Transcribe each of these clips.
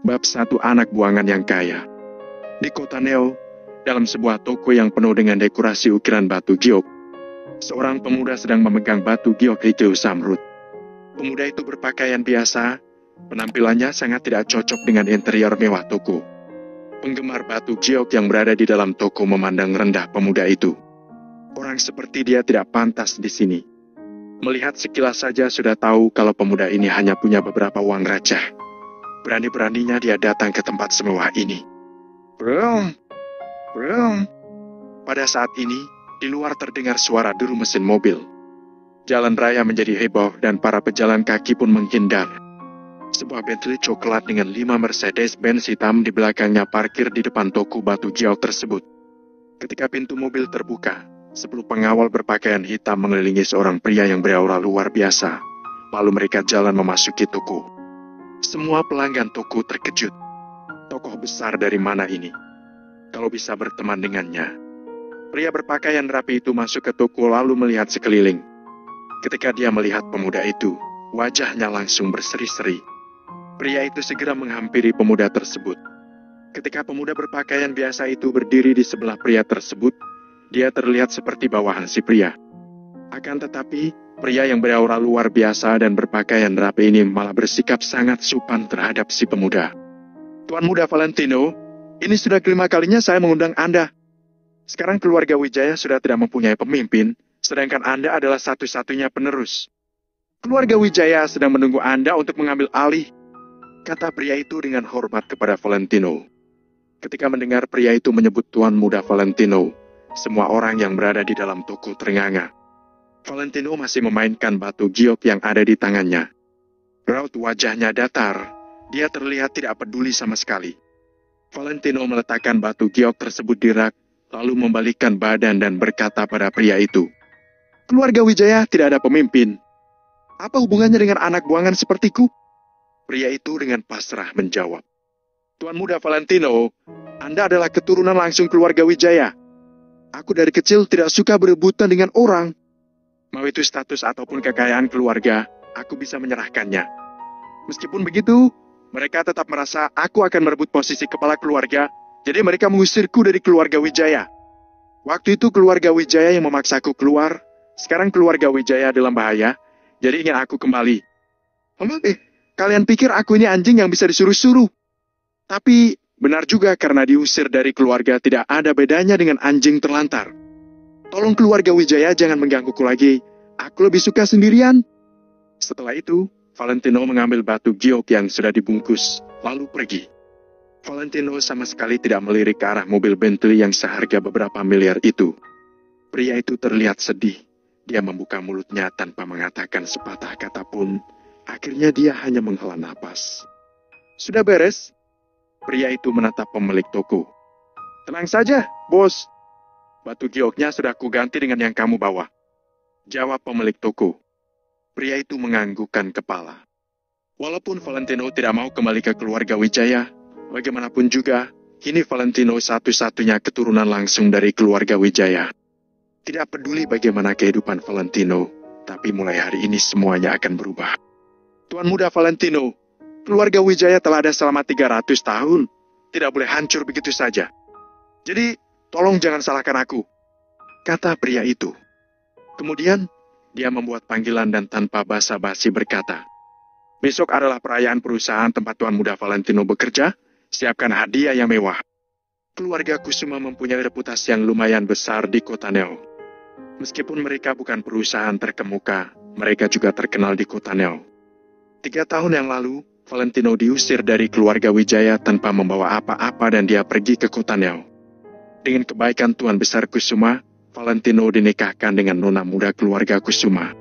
Bab 1 Anak Buangan yang Kaya. Di kota Neo, dalam sebuah toko yang penuh dengan dekorasi ukiran batu giok, seorang pemuda sedang memegang batu giok hijau zamrud. Pemuda itu berpakaian biasa, penampilannya sangat tidak cocok dengan interior mewah toko. Penggemar batu giok yang berada di dalam toko memandang rendah pemuda itu. Orang seperti dia tidak pantas di sini. Melihat sekilas saja sudah tahu kalau pemuda ini hanya punya beberapa uang receh. Berani-beraninya dia datang ke tempat semewah ini. Brum, brum. Pada saat ini, di luar terdengar suara deru mesin mobil. Jalan raya menjadi heboh dan para pejalan kaki pun menghindar. Sebuah Bentley coklat dengan 5 Mercedes-Benz hitam di belakangnya parkir di depan toko batu giok tersebut. Ketika pintu mobil terbuka, 10 pengawal berpakaian hitam mengelilingi seorang pria yang beraura luar biasa. Lalu mereka jalan memasuki toko. Semua pelanggan toko terkejut. Tokoh besar dari mana ini? Kalau bisa berteman dengannya. Pria berpakaian rapi itu masuk ke toko lalu melihat sekeliling. Ketika dia melihat pemuda itu, wajahnya langsung berseri-seri. Pria itu segera menghampiri pemuda tersebut. Ketika pemuda berpakaian biasa itu berdiri di sebelah pria tersebut, dia terlihat seperti bawahan si pria. Akan tetapi, pria yang beraura luar biasa dan berpakaian rapi ini malah bersikap sangat sopan terhadap si pemuda. Tuan Muda Valentino, ini sudah kelima kalinya saya mengundang Anda. Sekarang keluarga Wijaya sudah tidak mempunyai pemimpin, sedangkan Anda adalah satu-satunya penerus. Keluarga Wijaya sedang menunggu Anda untuk mengambil alih, kata pria itu dengan hormat kepada Valentino. Ketika mendengar pria itu menyebut Tuan Muda Valentino, semua orang yang berada di dalam toko terengah-engah. Valentino masih memainkan batu giok yang ada di tangannya. Raut wajahnya datar, dia terlihat tidak peduli sama sekali. Valentino meletakkan batu giok tersebut di rak, lalu membalikkan badan dan berkata pada pria itu, "Keluarga Wijaya tidak ada pemimpin. Apa hubungannya dengan anak buangan sepertiku?" Pria itu dengan pasrah menjawab, "Tuan Muda Valentino, Anda adalah keturunan langsung keluarga Wijaya. Aku dari kecil tidak suka berebutan dengan orang. Mau itu status ataupun kekayaan keluarga, aku bisa menyerahkannya. Meskipun begitu, mereka tetap merasa aku akan merebut posisi kepala keluarga, jadi mereka mengusirku dari keluarga Wijaya. Waktu itu keluarga Wijaya yang memaksaku keluar, sekarang keluarga Wijaya dalam bahaya, jadi ingin aku kembali. Kalian pikir aku ini anjing yang bisa disuruh-suruh? Tapi benar juga karena diusir dari keluarga tidak ada bedanya dengan anjing terlantar. Tolong keluarga Wijaya jangan menggangguku lagi. Aku lebih suka sendirian." Setelah itu, Valentino mengambil batu giok yang sudah dibungkus, lalu pergi. Valentino sama sekali tidak melirik ke arah mobil Bentley yang seharga beberapa miliar itu. Pria itu terlihat sedih. Dia membuka mulutnya tanpa mengatakan sepatah kata pun. Akhirnya dia hanya menghela napas. "Sudah beres?" Pria itu menatap pemilik toko. "Tenang saja, bos. Batu gioknya sudah kuganti dengan yang kamu bawa," jawab pemilik toko. Pria itu menganggukkan kepala. Walaupun Valentino tidak mau kembali ke keluarga Wijaya, bagaimanapun juga, kini Valentino satu-satunya keturunan langsung dari keluarga Wijaya. Tidak peduli bagaimana kehidupan Valentino, tapi mulai hari ini semuanya akan berubah. "Tuan Muda Valentino, keluarga Wijaya telah ada selama 300 tahun. Tidak boleh hancur begitu saja. Jadi, tolong jangan salahkan aku," kata pria itu. Kemudian, dia membuat panggilan dan tanpa basa-basi berkata, "Besok adalah perayaan perusahaan tempat Tuan Muda Valentino bekerja. Siapkan hadiah yang mewah." Keluarga Kusuma mempunyai reputasi yang lumayan besar di kota Neo. Meskipun mereka bukan perusahaan terkemuka, mereka juga terkenal di kota Neo. 3 tahun yang lalu, Valentino diusir dari keluarga Wijaya tanpa membawa apa-apa dan dia pergi ke kota Neo. Dengan kebaikan Tuan Besar Kusuma, Valentino dinikahkan dengan nona muda keluarga Kusuma.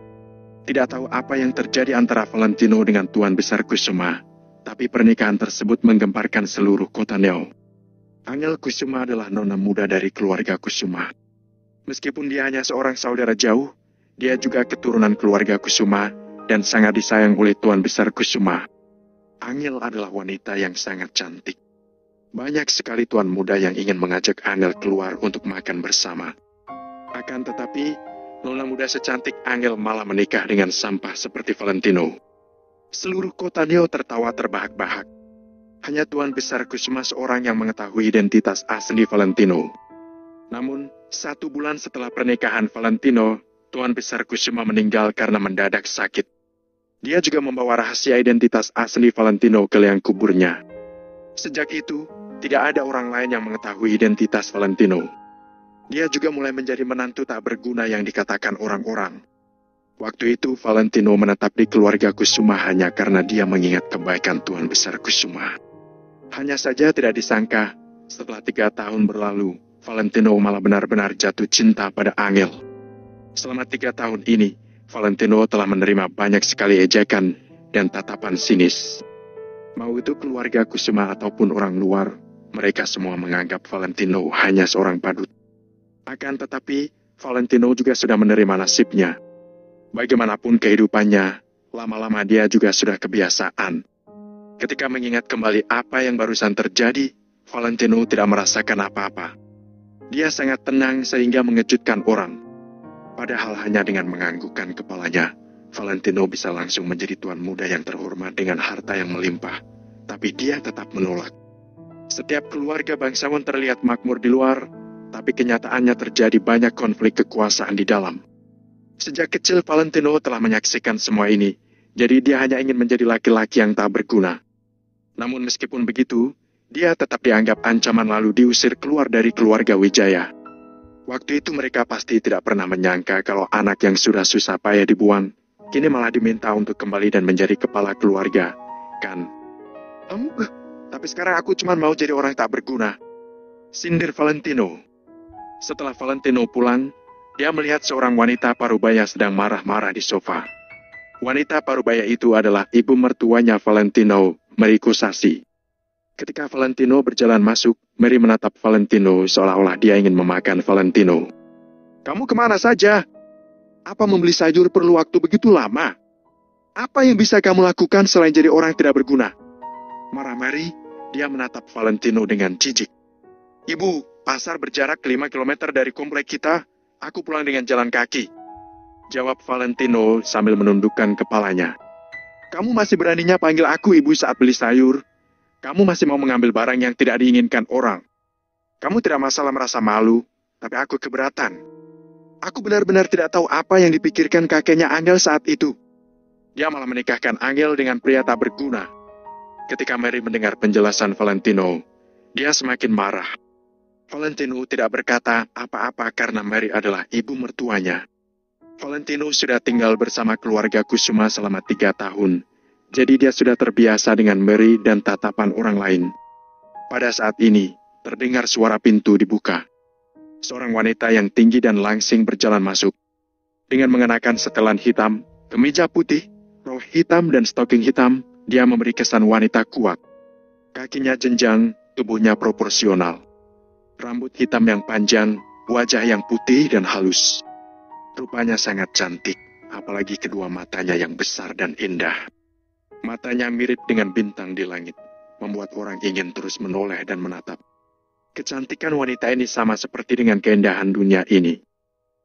Tidak tahu apa yang terjadi antara Valentino dengan Tuan Besar Kusuma, tapi pernikahan tersebut menggemparkan seluruh kota Neo. Angel Kusuma adalah nona muda dari keluarga Kusuma. Meskipun dia hanya seorang saudara jauh, dia juga keturunan keluarga Kusuma dan sangat disayang oleh Tuan Besar Kusuma. Angel adalah wanita yang sangat cantik. Banyak sekali tuan muda yang ingin mengajak Angel keluar untuk makan bersama. Akan tetapi, nona muda secantik Angel malah menikah dengan sampah seperti Valentino. Seluruh kota Neo tertawa terbahak-bahak. Hanya Tuan Besar Kusuma seorang yang mengetahui identitas asli Valentino. Namun, 1 bulan setelah pernikahan Valentino, Tuan Besar Kusuma meninggal karena mendadak sakit. Dia juga membawa rahasia identitas asli Valentino ke liang kuburnya. Sejak itu, tidak ada orang lain yang mengetahui identitas Valentino. Dia juga mulai menjadi menantu tak berguna yang dikatakan orang-orang. Waktu itu, Valentino menetap di keluarga Kusuma hanya karena dia mengingat kebaikan Tuan Besar Kusuma. Hanya saja tidak disangka, setelah 3 tahun berlalu, Valentino malah benar-benar jatuh cinta pada Angel. Selama 3 tahun ini, Valentino telah menerima banyak sekali ejekan dan tatapan sinis. Mau itu keluarga Kusuma ataupun orang luar, mereka semua menganggap Valentino hanya seorang badut. Akan tetapi, Valentino juga sudah menerima nasibnya. Bagaimanapun kehidupannya, lama-lama dia juga sudah kebiasaan. Ketika mengingat kembali apa yang barusan terjadi, Valentino tidak merasakan apa-apa. Dia sangat tenang sehingga mengejutkan orang. Padahal hanya dengan menganggukkan kepalanya, Valentino bisa langsung menjadi tuan muda yang terhormat dengan harta yang melimpah. Tapi dia tetap menolak. Setiap keluarga bangsawan terlihat makmur di luar, tapi kenyataannya terjadi banyak konflik kekuasaan di dalam. Sejak kecil Valentino telah menyaksikan semua ini, jadi dia hanya ingin menjadi laki-laki yang tak berguna. Namun meskipun begitu, dia tetap dianggap ancaman lalu diusir keluar dari keluarga Wijaya. Waktu itu mereka pasti tidak pernah menyangka kalau anak yang sudah susah payah dibuang, kini malah diminta untuk kembali dan menjadi kepala keluarga, kan? Tapi sekarang aku cuma mau jadi orang tak berguna, sindir Valentino. Setelah Valentino pulang, dia melihat seorang wanita parubaya sedang marah-marah di sofa. Wanita parubaya itu adalah ibu mertuanya Valentino, Mary Kosashi. Ketika Valentino berjalan masuk, Mary menatap Valentino seolah-olah dia ingin memakan Valentino. Kamu kemana saja? Apa membeli sayur perlu waktu begitu lama? Apa yang bisa kamu lakukan selain jadi orang tidak berguna? Marah Mary, dia menatap Valentino dengan jijik. Ibu, pasar berjarak 5 km dari komplek kita. Aku pulang dengan jalan kaki, jawab Valentino sambil menundukkan kepalanya. Kamu masih beraninya panggil aku ibu saat beli sayur? Kamu masih mau mengambil barang yang tidak diinginkan orang. Kamu tidak masalah merasa malu, tapi aku keberatan. Aku benar-benar tidak tahu apa yang dipikirkan kakeknya Angel saat itu. Dia malah menikahkan Angel dengan pria tak berguna. Ketika Mary mendengar penjelasan Valentino, dia semakin marah. Valentino tidak berkata apa-apa karena Mary adalah ibu mertuanya. Valentino sudah tinggal bersama keluarga Kusuma selama 3 tahun. Jadi dia sudah terbiasa dengan Mary dan tatapan orang lain. Pada saat ini, terdengar suara pintu dibuka. Seorang wanita yang tinggi dan langsing berjalan masuk. Dengan mengenakan setelan hitam, kemeja putih, rok hitam dan stoking hitam, dia memberi kesan wanita kuat. Kakinya jenjang, tubuhnya proporsional. Rambut hitam yang panjang, wajah yang putih dan halus. Rupanya sangat cantik, apalagi kedua matanya yang besar dan indah. Matanya mirip dengan bintang di langit, membuat orang ingin terus menoleh dan menatap. Kecantikan wanita ini sama seperti dengan keindahan dunia ini.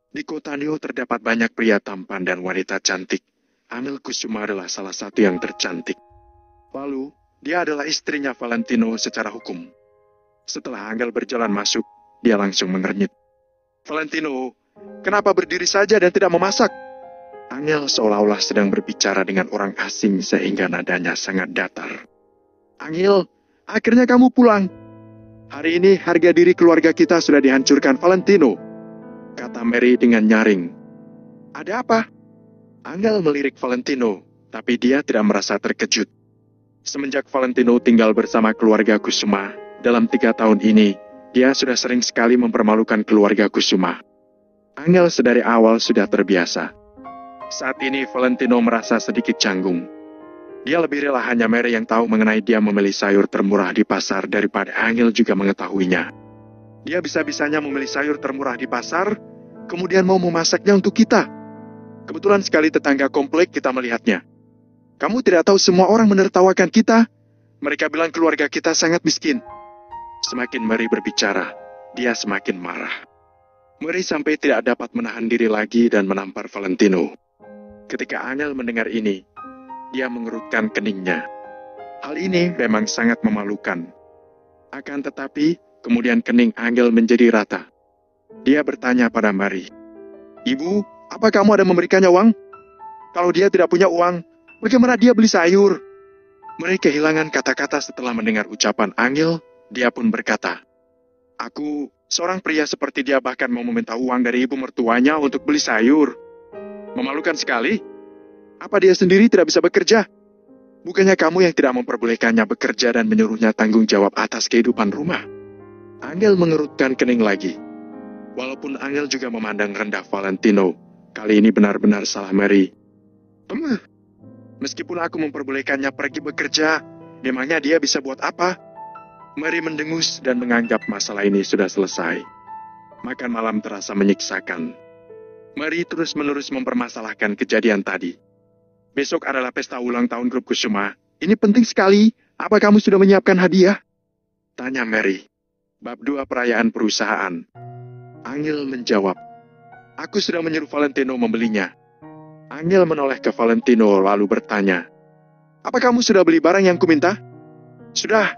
Di kota Nio terdapat banyak pria tampan dan wanita cantik. Angel Kusuma adalah salah satu yang tercantik. Lalu, dia adalah istrinya Valentino secara hukum. Setelah Angel berjalan masuk, dia langsung mengernyit. Valentino, kenapa berdiri saja dan tidak memasak? Angel seolah-olah sedang berbicara dengan orang asing sehingga nadanya sangat datar. Angel, akhirnya kamu pulang. Hari ini harga diri keluarga kita sudah dihancurkan Valentino, kata Mary dengan nyaring. Ada apa? Angel melirik Valentino, tapi dia tidak merasa terkejut. Semenjak Valentino tinggal bersama keluarga Kusuma, dalam 3 tahun ini, dia sudah sering sekali mempermalukan keluarga Kusuma. Angel sedari awal sudah terbiasa. Saat ini Valentino merasa sedikit canggung. Dia lebih rela hanya Mary yang tahu mengenai dia memilih sayur termurah di pasar daripada Angel juga mengetahuinya. Dia bisa-bisanya memilih sayur termurah di pasar, kemudian mau memasaknya untuk kita. Kebetulan sekali tetangga komplek kita melihatnya. Kamu tidak tahu semua orang menertawakan kita. Mereka bilang keluarga kita sangat miskin. Semakin Mary berbicara, dia semakin marah. Mary sampai tidak dapat menahan diri lagi dan menampar Valentino. Ketika Angel mendengar ini, dia mengerutkan keningnya. Hal ini memang sangat memalukan. Akan tetapi, kemudian kening Angel menjadi rata. Dia bertanya pada Mary, "Ibu, apa kamu ada memberikannya uang? Kalau dia tidak punya uang, bagaimana dia beli sayur?" Mary kehilangan kata-kata setelah mendengar ucapan Angel. Dia pun berkata, "Aku, seorang pria seperti dia bahkan mau meminta uang dari ibu mertuanya untuk beli sayur. Memalukan sekali. Apa dia sendiri tidak bisa bekerja? Bukannya kamu yang tidak memperbolehkannya bekerja dan menyuruhnya tanggung jawab atas kehidupan rumah?" Angel mengerutkan kening lagi. Walaupun Angel juga memandang rendah Valentino, kali ini benar-benar salah Mary. Meskipun aku memperbolehkannya pergi bekerja, memangnya dia bisa buat apa? Mary mendengus dan menganggap masalah ini sudah selesai. Makan malam terasa menyiksakan. Mary terus-menerus mempermasalahkan kejadian tadi. "Besok adalah pesta ulang tahun grup Kusuma. Ini penting sekali. Apa kamu sudah menyiapkan hadiah?" tanya Mary. Bab 2 perayaan perusahaan. Angel menjawab, "Aku sudah menyuruh Valentino membelinya." Angel menoleh ke Valentino lalu bertanya, "Apa kamu sudah beli barang yang kuminta?" "Sudah.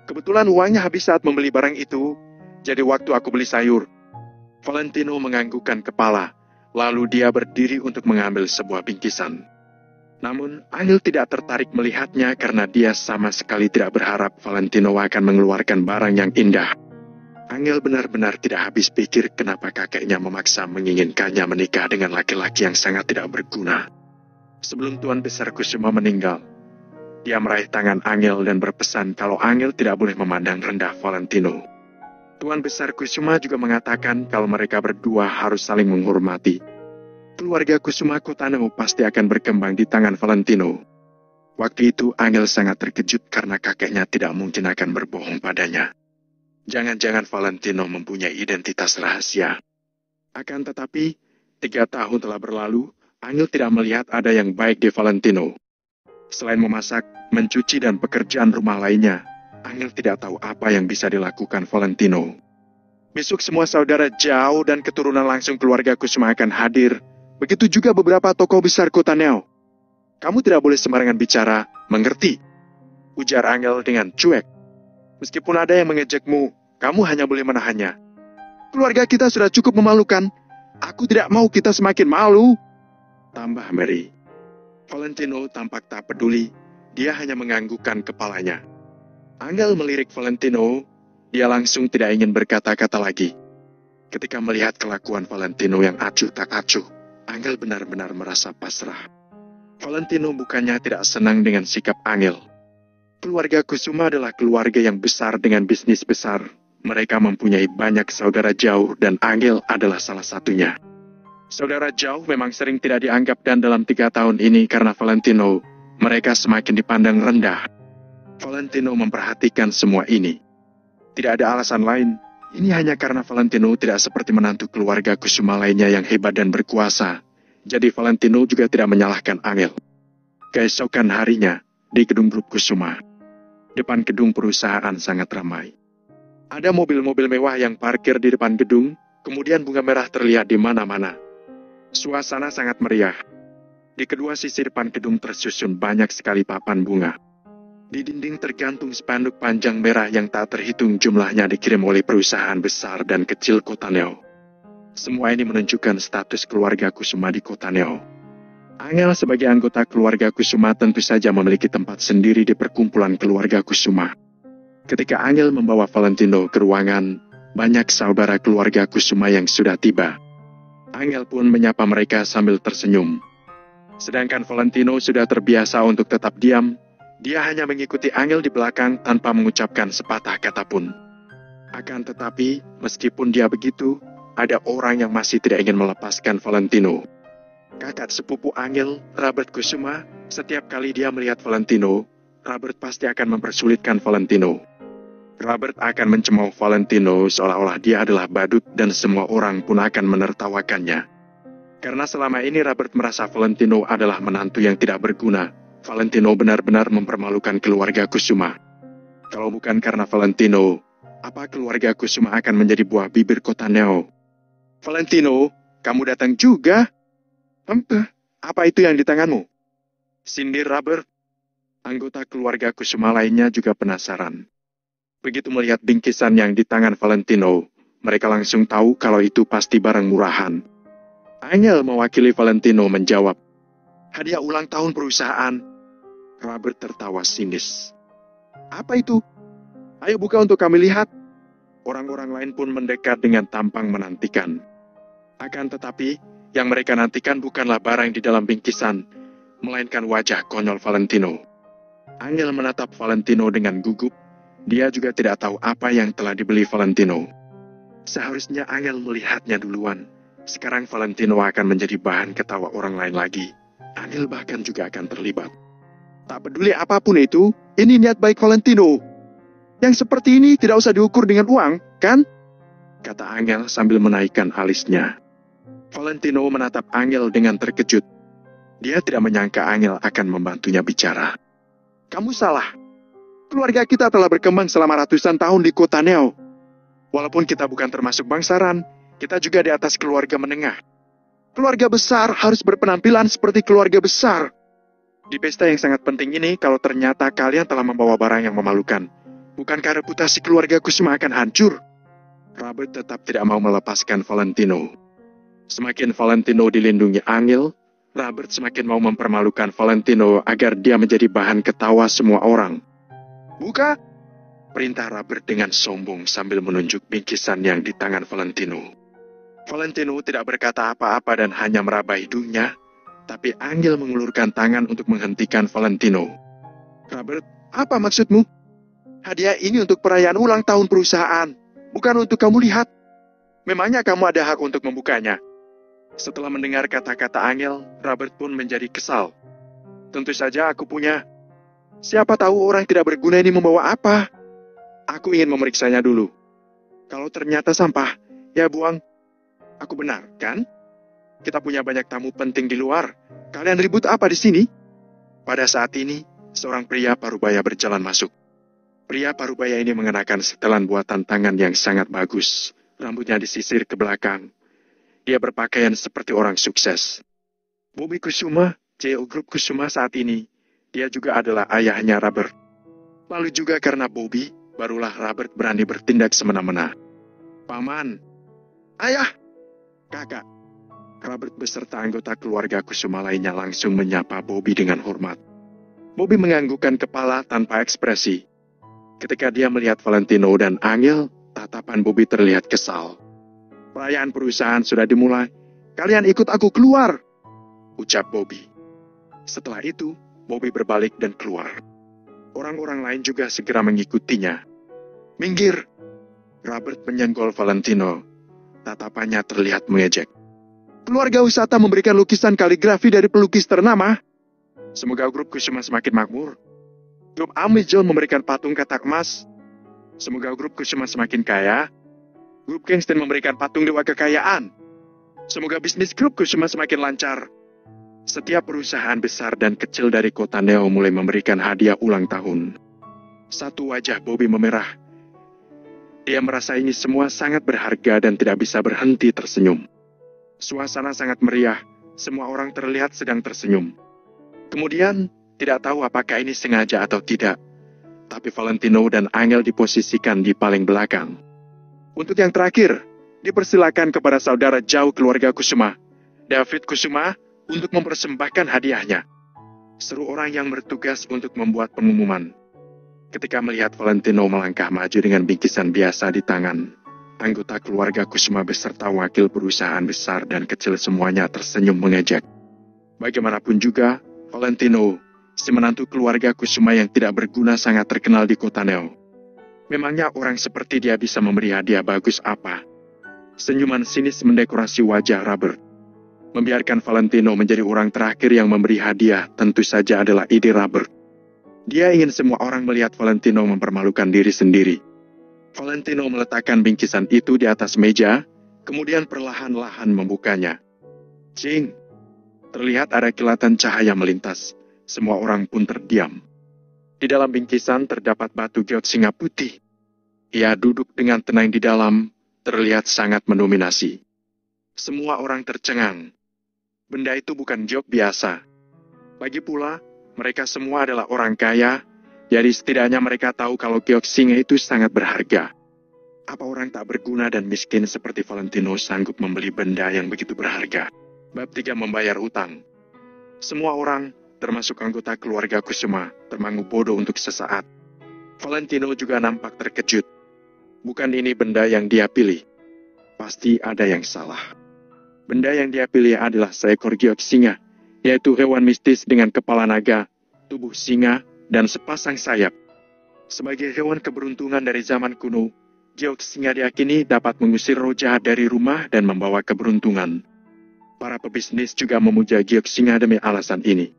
Kebetulan uangnya habis saat membeli barang itu, jadi waktu aku beli sayur." Valentino menganggukkan kepala, lalu dia berdiri untuk mengambil sebuah bingkisan. Namun, Angel tidak tertarik melihatnya karena dia sama sekali tidak berharap Valentino akan mengeluarkan barang yang indah. Angel benar-benar tidak habis pikir kenapa kakeknya memaksa menginginkannya menikah dengan laki-laki yang sangat tidak berguna. Sebelum Tuan Besar Kusuma meninggal, dia meraih tangan Angel dan berpesan kalau Angel tidak boleh memandang rendah Valentino. Tuan Besar Kusuma juga mengatakan kalau mereka berdua harus saling menghormati. Keluarga Kusuma Kotano pasti akan berkembang di tangan Valentino. Waktu itu Angel sangat terkejut karena kakeknya tidak mungkin akan berbohong padanya. Jangan-jangan Valentino mempunyai identitas rahasia. Akan tetapi, 3 tahun telah berlalu, Angel tidak melihat ada yang baik di Valentino. Selain memasak, mencuci dan pekerjaan rumah lainnya, Angel tidak tahu apa yang bisa dilakukan Valentino. Besok semua saudara jauh dan keturunan langsung keluarga Kusuma akan hadir. Begitu juga beberapa tokoh besar kota Neo. Kamu tidak boleh sembarangan bicara, mengerti? Ujar Angel dengan cuek. Meskipun ada yang mengejekmu, kamu hanya boleh menahannya. Keluarga kita sudah cukup memalukan. Aku tidak mau kita semakin malu. Tambah Mary. Valentino tampak tak peduli. Dia hanya menganggukkan kepalanya. Angel melirik Valentino. Dia langsung tidak ingin berkata-kata lagi. Ketika melihat kelakuan Valentino yang acuh tak acuh, Angel benar-benar merasa pasrah. Valentino bukannya tidak senang dengan sikap Angel. Keluarga Kusuma adalah keluarga yang besar dengan bisnis besar. Mereka mempunyai banyak saudara jauh dan Angel adalah salah satunya. Saudara jauh memang sering tidak dianggap dan dalam 3 tahun ini karena Valentino, mereka semakin dipandang rendah. Valentino memperhatikan semua ini. Tidak ada alasan lain. Ini hanya karena Valentino tidak seperti menantu keluarga Kusuma lainnya yang hebat dan berkuasa. Jadi Valentino juga tidak menyalahkan Angel. Keesokan harinya, di gedung grup Kusuma. Depan gedung perusahaan sangat ramai. Ada mobil-mobil mewah yang parkir di depan gedung, kemudian bunga merah terlihat di mana-mana. Suasana sangat meriah. Di kedua sisi depan gedung tersusun banyak sekali papan bunga. Di dinding tergantung spanduk panjang merah yang tak terhitung jumlahnya dikirim oleh perusahaan besar dan kecil kota Neo. Semua ini menunjukkan status keluarga Kusuma di kota Neo. Angel sebagai anggota keluarga Kusuma tentu saja memiliki tempat sendiri di perkumpulan keluarga Kusuma. Ketika Angel membawa Valentino ke ruangan, banyak saudara keluarga Kusuma yang sudah tiba. Angel pun menyapa mereka sambil tersenyum. Sedangkan Valentino sudah terbiasa untuk tetap diam, dia hanya mengikuti Angel di belakang tanpa mengucapkan sepatah kata pun. Akan tetapi, meskipun dia begitu, ada orang yang masih tidak ingin melepaskan Valentino. Kakak sepupu Angel, Robert Kusuma, setiap kali dia melihat Valentino, Robert pasti akan mempersulitkan Valentino. Robert akan mencemooh Valentino seolah-olah dia adalah badut dan semua orang pun akan menertawakannya. Karena selama ini Robert merasa Valentino adalah menantu yang tidak berguna, Valentino benar-benar mempermalukan keluarga Kusuma. Kalau bukan karena Valentino, apa keluarga Kusuma akan menjadi buah bibir kota Neo? Valentino, kamu datang juga? Apa itu yang di tanganmu? Sindir Robert. Anggota keluarga Kusuma lainnya juga penasaran. Begitu melihat bingkisan yang di tangan Valentino, mereka langsung tahu kalau itu pasti barang murahan. Angel mewakili Valentino menjawab, "Hadiah ulang tahun perusahaan." Robert tertawa sinis. "Apa itu? Ayo buka untuk kami lihat." Orang-orang lain pun mendekat dengan tampang menantikan. Akan tetapi, yang mereka nantikan bukanlah barang di dalam bingkisan, melainkan wajah konyol Valentino. Angel menatap Valentino dengan gugup. Dia juga tidak tahu apa yang telah dibeli Valentino. Seharusnya Angel melihatnya duluan. Sekarang Valentino akan menjadi bahan ketawa orang lain lagi. Angel bahkan juga akan terlibat. "Tak peduli apapun itu, ini niat baik Valentino. Yang seperti ini tidak usah diukur dengan uang, kan?" kata Angel sambil menaikkan alisnya. Valentino menatap Angel dengan terkejut. Dia tidak menyangka Angel akan membantunya bicara. "Kamu salah. Keluarga kita telah berkembang selama ratusan tahun di kota Neo. Walaupun kita bukan termasuk bangsawan, kita juga di atas keluarga menengah. Keluarga besar harus berpenampilan seperti keluarga besar. Di pesta yang sangat penting ini, kalau ternyata kalian telah membawa barang yang memalukan, bukankah reputasi keluarga Kusuma akan hancur?" Robert tetap tidak mau melepaskan Valentino. Semakin Valentino dilindungi Angel, Robert semakin mau mempermalukan Valentino agar dia menjadi bahan ketawa semua orang. "Buka!" perintah Robert dengan sombong sambil menunjuk bingkisan yang di tangan Valentino. Valentino tidak berkata apa-apa dan hanya meraba hidungnya, tapi Angel mengulurkan tangan untuk menghentikan Valentino. "Robert, apa maksudmu? Hadiah ini untuk perayaan ulang tahun perusahaan, bukan untuk kamu lihat. Memangnya kamu ada hak untuk membukanya?" Setelah mendengar kata-kata Angel, Robert pun menjadi kesal. "Tentu saja aku punya. Siapa tahu orang tidak berguna ini membawa apa? Aku ingin memeriksanya dulu. Kalau ternyata sampah, ya buang. Aku benar, kan? Kita punya banyak tamu penting di luar. Kalian ribut apa di sini?" Pada saat ini, seorang pria parubaya berjalan masuk. Pria parubaya ini mengenakan setelan buatan tangan yang sangat bagus. Rambutnya disisir ke belakang. Dia berpakaian seperti orang sukses. Bobby Kusuma, CEO Grup Kusuma saat ini. Dia juga adalah ayahnya Robert. Lalu juga karena Bobby, barulah Robert berani bertindak semena-mena. "Paman, ayah, kakak." Robert beserta anggota keluarga Kusuma lainnya langsung menyapa Bobby dengan hormat. Bobby menganggukkan kepala tanpa ekspresi. Ketika dia melihat Valentino dan Angel, tatapan Bobby terlihat kesal. "Perayaan perusahaan sudah dimulai. Kalian ikut aku keluar," ucap Bobby. Setelah itu, Bobby berbalik dan keluar. Orang-orang lain juga segera mengikutinya. "Minggir!" Robert menyenggol Valentino. Tatapannya terlihat mengejek. "Keluarga wisata memberikan lukisan kaligrafi dari pelukis ternama. Semoga grup Kusuma semakin makmur. Grup Amizon memberikan patung katak emas. Semoga grup Kusuma semakin kaya. Grup Kingston memberikan patung dewa kekayaan. Semoga bisnis grup Kusuma semakin lancar." Setiap perusahaan besar dan kecil dari kota Neo mulai memberikan hadiah ulang tahun. Satu wajah Bobby memerah. Dia merasa ini semua sangat berharga dan tidak bisa berhenti tersenyum. Suasana sangat meriah, semua orang terlihat sedang tersenyum. Kemudian, tidak tahu apakah ini sengaja atau tidak, tapi Valentino dan Angel diposisikan di paling belakang. Untuk yang terakhir, dipersilakan kepada saudara jauh keluarga Kusuma, David Kusuma, untuk mempersembahkan hadiahnya. Seru orang yang bertugas untuk membuat pengumuman. Ketika melihat Valentino melangkah maju dengan bingkisan biasa di tangan, anggota keluarga Kusuma beserta wakil perusahaan besar dan kecil semuanya tersenyum mengejek. Bagaimanapun juga, Valentino, si menantu keluarga Kusuma yang tidak berguna sangat terkenal di kota Neo. Memangnya orang seperti dia bisa memberi hadiah bagus apa? Senyuman sinis mendekorasi wajah Robert. Membiarkan Valentino menjadi orang terakhir yang memberi hadiah tentu saja adalah ide Robert. Dia ingin semua orang melihat Valentino mempermalukan diri sendiri. Valentino meletakkan bingkisan itu di atas meja, kemudian perlahan-lahan membukanya. Cing! Terlihat ada kilatan cahaya melintas. Semua orang pun terdiam. Di dalam bingkisan terdapat batu giok singa putih. Ia duduk dengan tenang di dalam, terlihat sangat mendominasi. Semua orang tercengang. Benda itu bukan giok biasa. Lagi pula, Mereka semua adalah orang kaya, jadi setidaknya mereka tahu kalau giok singa itu sangat berharga. Apa orang tak berguna dan miskin seperti Valentino sanggup membeli benda yang begitu berharga? Bab 3 membayar utang. Semua orang, termasuk anggota keluarga Kusuma, termangu bodoh untuk sesaat. Valentino juga nampak terkejut. Bukan ini benda yang dia pilih. Pasti ada yang salah. Benda yang dia pilih adalah seekor giok singa, yaitu hewan mistis dengan kepala naga, tubuh singa, dan sepasang sayap. Sebagai hewan keberuntungan dari zaman kuno, giok singa diyakini dapat mengusir roh jahat dari rumah dan membawa keberuntungan. Para pebisnis juga memuja giok singa demi alasan ini.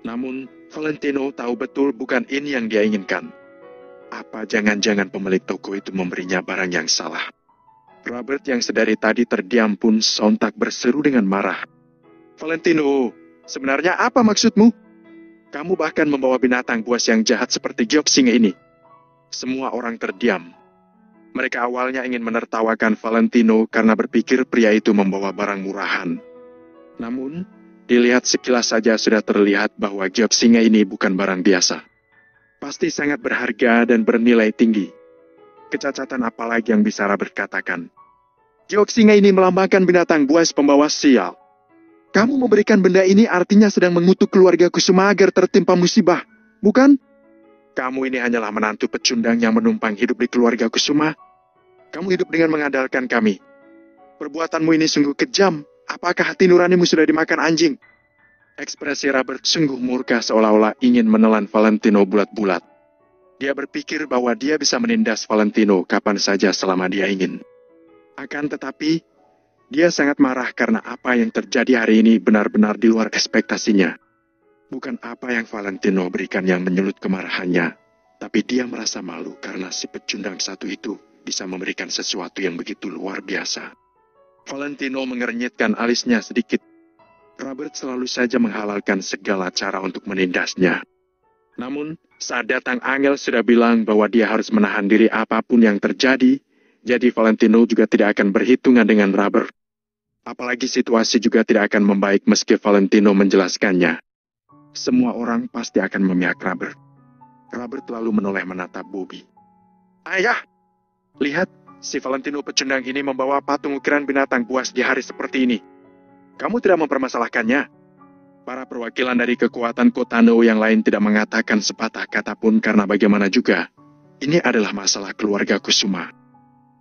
Namun, Valentino tahu betul bukan ini yang dia inginkan. Apa jangan-jangan pemilik toko itu memberinya barang yang salah? Robert yang sedari tadi terdiam pun sontak berseru dengan marah. Valentino, sebenarnya apa maksudmu? Kamu bahkan membawa binatang buas yang jahat seperti giok singa ini. Semua orang terdiam. Mereka awalnya ingin menertawakan Valentino karena berpikir pria itu membawa barang murahan. Namun, dilihat sekilas saja sudah terlihat bahwa giok singa ini bukan barang biasa. Pasti sangat berharga dan bernilai tinggi. Kecacatan apalagi yang bisa Robert katakan? Giok singa ini melambangkan binatang buas pembawa sial. Kamu memberikan benda ini artinya sedang mengutuk keluarga Kusuma agar tertimpa musibah, bukan? Kamu ini hanyalah menantu pecundang yang menumpang hidup di keluarga Kusuma. Kamu hidup dengan mengandalkan kami. Perbuatanmu ini sungguh kejam. Apakah hati nuranimu sudah dimakan anjing? Ekspresi Robert sungguh murka seolah-olah ingin menelan Valentino bulat-bulat. Dia berpikir bahwa dia bisa menindas Valentino kapan saja selama dia ingin. Akan tetapi, dia sangat marah karena apa yang terjadi hari ini benar-benar di luar ekspektasinya. Bukan apa yang Valentino berikan yang menyulut kemarahannya, tapi dia merasa malu karena si pecundang satu itu bisa memberikan sesuatu yang begitu luar biasa. Valentino mengernyitkan alisnya sedikit. Robert selalu saja menghalalkan segala cara untuk menindasnya. Namun, saat datang Angel sudah bilang bahwa dia harus menahan diri apapun yang terjadi, jadi Valentino juga tidak akan berhitungan dengan Robert. Apalagi situasi juga tidak akan membaik meski Valentino menjelaskannya. Semua orang pasti akan memihak Robert. Robert lalu menoleh menatap Bobby. Ayah, lihat, si Valentino pecundang ini membawa patung ukiran binatang buas di hari seperti ini. Kamu tidak mempermasalahkannya? Para perwakilan dari kekuatan Kotano yang lain tidak mengatakan sepatah kata pun karena bagaimana juga. Ini adalah masalah keluarga Kusuma.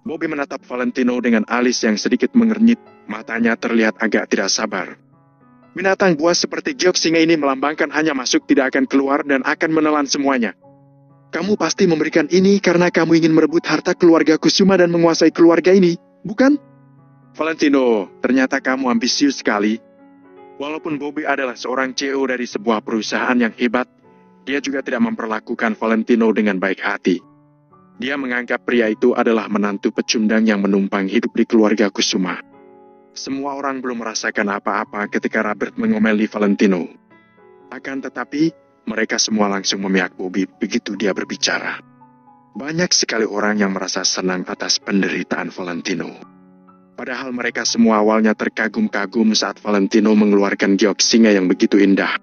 Bobby menatap Valentino dengan alis yang sedikit mengernyit, matanya terlihat agak tidak sabar. Binatang buas seperti giok singa ini melambangkan hanya masuk tidak akan keluar dan akan menelan semuanya. Kamu pasti memberikan ini karena kamu ingin merebut harta keluarga Kusuma dan menguasai keluarga ini, bukan? Valentino, ternyata kamu ambisius sekali. Walaupun Bobby adalah seorang CEO dari sebuah perusahaan yang hebat, dia juga tidak memperlakukan Valentino dengan baik hati. Dia menganggap pria itu adalah menantu pecundang yang menumpang hidup di keluarga Kusuma. Semua orang belum merasakan apa-apa ketika Robert mengomeli Valentino. Akan tetapi, mereka semua langsung memihak Bobby begitu dia berbicara. Banyak sekali orang yang merasa senang atas penderitaan Valentino. Padahal mereka semua awalnya terkagum-kagum saat Valentino mengeluarkan giok singa yang begitu indah.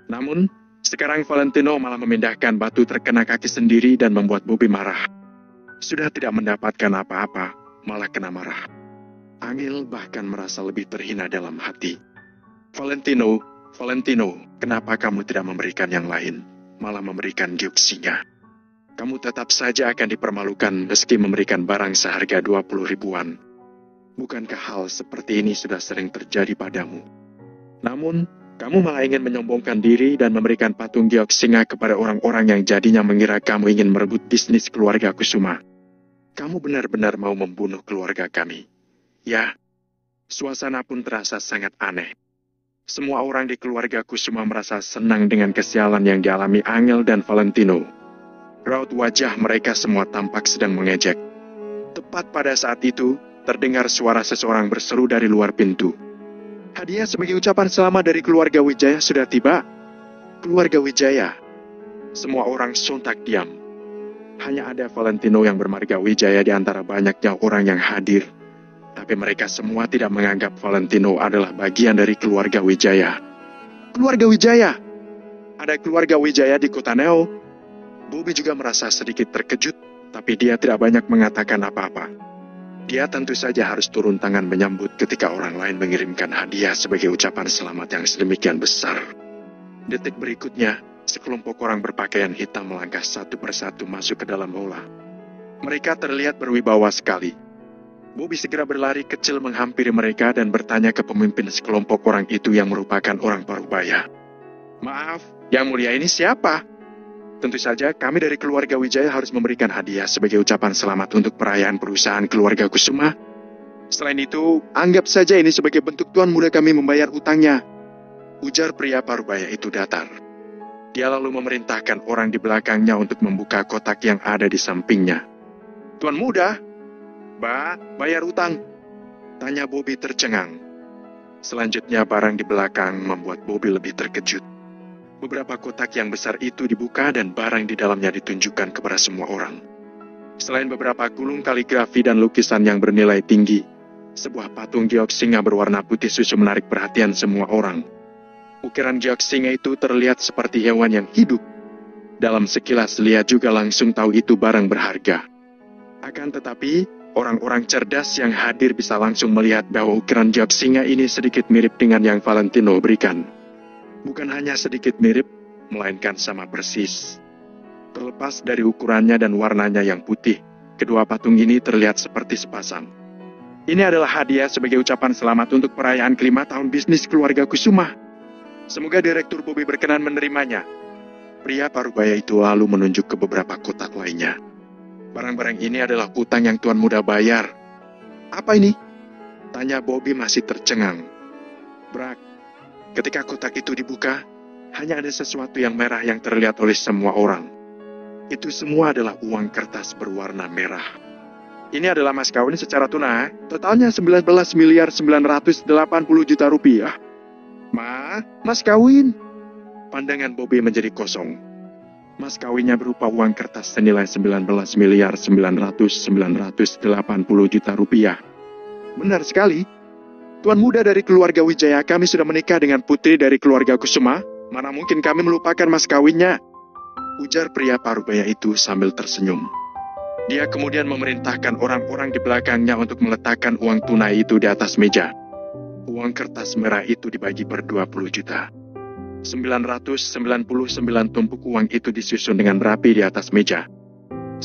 Namun, sekarang Valentino malah memindahkan batu terkena kaki sendiri dan membuat Bobby marah. Sudah tidak mendapatkan apa-apa, malah kena marah. Angel bahkan merasa lebih terhina dalam hati. Valentino, kenapa kamu tidak memberikan yang lain, malah memberikan giok singa? Kamu tetap saja akan dipermalukan meski memberikan barang seharga 20 ribuan. Bukankah hal seperti ini sudah sering terjadi padamu? Namun, kamu malah ingin menyombongkan diri dan memberikan patung giok singa kepada orang-orang yang jadinya mengira kamu ingin merebut bisnis keluarga Kusuma. Kamu benar-benar mau membunuh keluarga kami. Ya, suasana pun terasa sangat aneh. Semua orang di keluarga Kusuma merasa senang dengan kesialan yang dialami Angel dan Valentino. Raut wajah mereka semua tampak sedang mengejek. Tepat pada saat itu, terdengar suara seseorang berseru dari luar pintu. Hadiah sebagai ucapan selamat dari keluarga Wijaya sudah tiba. Keluarga Wijaya. Semua orang sontak diam. Hanya ada Valentino yang bermarga Wijaya di antara banyaknya orang yang hadir. Tapi mereka semua tidak menganggap Valentino adalah bagian dari keluarga Wijaya. Keluarga Wijaya! ada keluarga Wijaya di kota Neo. Bobby juga merasa sedikit terkejut, tapi dia tidak banyak mengatakan apa-apa. Dia tentu saja harus turun tangan menyambut ketika orang lain mengirimkan hadiah sebagai ucapan selamat yang sedemikian besar. Detik berikutnya, sekelompok orang berpakaian hitam melangkah satu persatu masuk ke dalam aula. Mereka terlihat berwibawa sekali. Bobby segera berlari kecil menghampiri mereka dan bertanya ke pemimpin sekelompok orang itu yang merupakan orang Parubaya. Maaf, yang mulia ini siapa? Tentu saja kami dari keluarga Wijaya harus memberikan hadiah sebagai ucapan selamat untuk perayaan perusahaan keluarga Kusuma. Selain itu, anggap saja ini sebagai bentuk tuan muda kami membayar utangnya. Ujar pria Parubaya itu datar. Dia lalu memerintahkan orang di belakangnya untuk membuka kotak yang ada di sampingnya. Tuan muda, bayar utang? Tanya Bobby tercengang. Selanjutnya barang di belakang membuat Bobby lebih terkejut. Beberapa kotak yang besar itu dibuka dan barang di dalamnya ditunjukkan kepada semua orang. Selain beberapa gulung kaligrafi dan lukisan yang bernilai tinggi, sebuah patung giok singa berwarna putih susu menarik perhatian semua orang. Ukiran giok singa itu terlihat seperti hewan yang hidup. Dalam sekilas lihat juga langsung tahu itu barang berharga. Akan tetapi, orang-orang cerdas yang hadir bisa langsung melihat bahwa ukiran giok singa ini sedikit mirip dengan yang Valentino berikan. Bukan hanya sedikit mirip, melainkan sama persis. Terlepas dari ukurannya dan warnanya yang putih, kedua patung ini terlihat seperti sepasang. Ini adalah hadiah sebagai ucapan selamat untuk perayaan kelima tahun bisnis keluarga Kusuma. Semoga Direktur Bobby berkenan menerimanya. Pria Parubaya itu lalu menunjuk ke beberapa kotak lainnya. Barang-barang ini adalah utang yang tuan muda bayar. Apa ini? Tanya Bobby masih tercengang. Brak. Ketika kotak itu dibuka, hanya ada sesuatu yang merah yang terlihat oleh semua orang. Itu semua adalah uang kertas berwarna merah. Ini adalah mas kawin secara tunai, totalnya 19.980 juta rupiah. Mas kawin? Pandangan Bobby menjadi kosong. Mas kawinnya berupa uang kertas senilai 19.980 juta rupiah. Benar sekali. Tuan muda dari keluarga Wijaya, kami sudah menikah dengan putri dari keluarga Kusuma. Mana mungkin kami melupakan mas kawinnya? Ujar pria Parubaya itu sambil tersenyum. Dia kemudian memerintahkan orang-orang di belakangnya untuk meletakkan uang tunai itu di atas meja. Uang kertas merah itu dibagi per 20 juta. 999 tumpuk uang itu disusun dengan rapi di atas meja.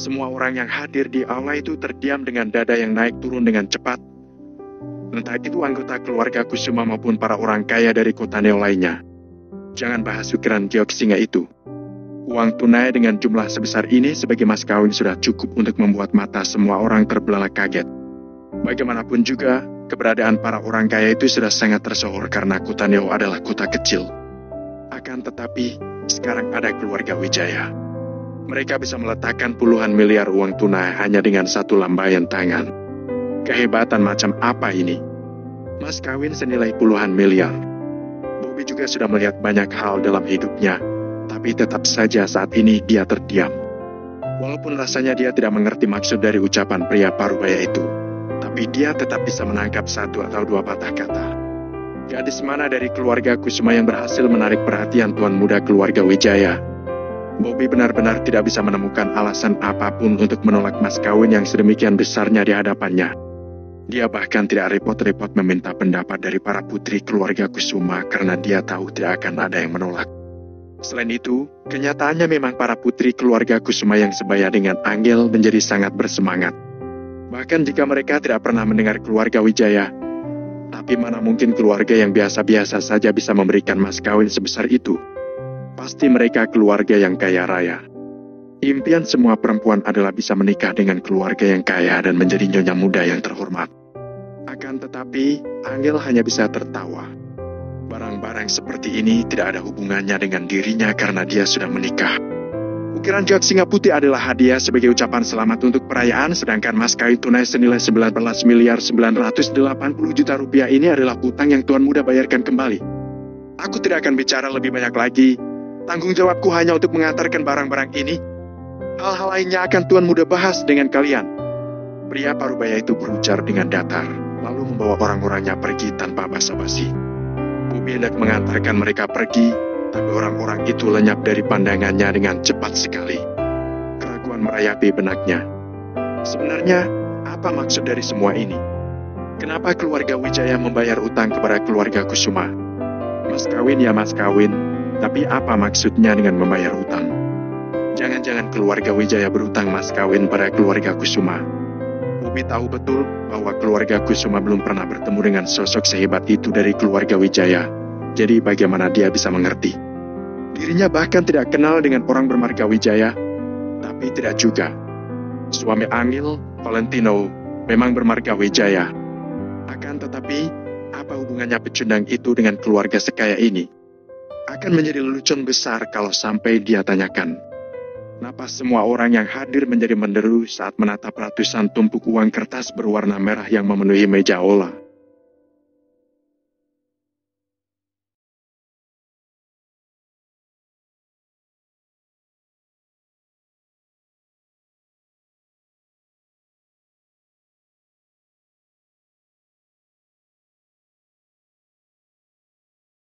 Semua orang yang hadir di aula itu terdiam dengan dada yang naik turun dengan cepat. Entah itu anggota keluarga Kusuma maupun para orang kaya dari kota Neo lainnya. Jangan bahas ukiran giok singa itu. Uang tunai dengan jumlah sebesar ini sebagai mas kawin sudah cukup untuk membuat mata semua orang terbelalak kaget. Bagaimanapun juga, keberadaan para orang kaya itu sudah sangat tersohor karena kota Neo adalah kota kecil. Akan tetapi, sekarang ada keluarga Wijaya. Mereka bisa meletakkan puluhan miliar uang tunai hanya dengan satu lambaian tangan. Kehebatan macam apa ini? Mas kawin senilai puluhan miliar. Bobby juga sudah melihat banyak hal dalam hidupnya, tapi tetap saja saat ini dia terdiam. Walaupun rasanya dia tidak mengerti maksud dari ucapan pria Parubaya itu, tapi dia tetap bisa menangkap satu atau dua patah kata. Gadis mana dari keluarga Kusuma yang berhasil menarik perhatian tuan muda keluarga Wijaya? Bobby benar-benar tidak bisa menemukan alasan apapun untuk menolak mas kawin yang sedemikian besarnya di hadapannya. Dia bahkan tidak repot-repot meminta pendapat dari para putri keluarga Kusuma karena dia tahu tidak akan ada yang menolak. Selain itu, kenyataannya memang para putri keluarga Kusuma yang sebaya dengan Angel menjadi sangat bersemangat. Bahkan jika mereka tidak pernah mendengar keluarga Wijaya, tapi mana mungkin keluarga yang biasa-biasa saja bisa memberikan mas kawin sebesar itu? Pasti mereka keluarga yang kaya raya. Impian semua perempuan adalah bisa menikah dengan keluarga yang kaya dan menjadi nyonya muda yang terhormat. Akan tetapi, Angel hanya bisa tertawa. Barang-barang seperti ini tidak ada hubungannya dengan dirinya karena dia sudah menikah. Ukiran giok singa putih adalah hadiah sebagai ucapan selamat untuk perayaan, sedangkan mas kawin tunai senilai 19.980 juta rupiah ini adalah utang yang tuan muda bayarkan kembali. Aku tidak akan bicara lebih banyak lagi. Tanggung jawabku hanya untuk mengantarkan barang-barang ini. Hal-hal lainnya akan tuan muda bahas dengan kalian. Pria Parubaya itu berujar dengan datar, lalu membawa orang-orangnya pergi tanpa basa-basi. Bobby hendak mengantarkan mereka pergi, Tapi orang-orang itu lenyap dari pandangannya dengan cepat sekali. Keraguan merayap benaknya. Sebenarnya, apa maksud dari semua ini? Kenapa keluarga Wijaya membayar utang kepada keluarga Kusuma? Mas kawin ya mas kawin, tapi apa maksudnya dengan membayar utang? Jangan-jangan keluarga Wijaya berutang mas kawin pada keluarga Kusuma. Ubi tahu betul bahwa keluarga Kusuma belum pernah bertemu dengan sosok sehebat itu dari keluarga Wijaya. Jadi bagaimana dia bisa mengerti? Dirinya bahkan tidak kenal dengan orang bermarga Wijaya, tapi tidak juga. Suami Angil, Valentino, memang bermarga Wijaya. Akan tetapi, apa hubungannya pecundang itu dengan keluarga sekaya ini? Akan menjadi lelucon besar kalau sampai dia tanyakan. Napas semua orang yang hadir menjadi menderu saat menatap ratusan tumpuk uang kertas berwarna merah yang memenuhi meja olah.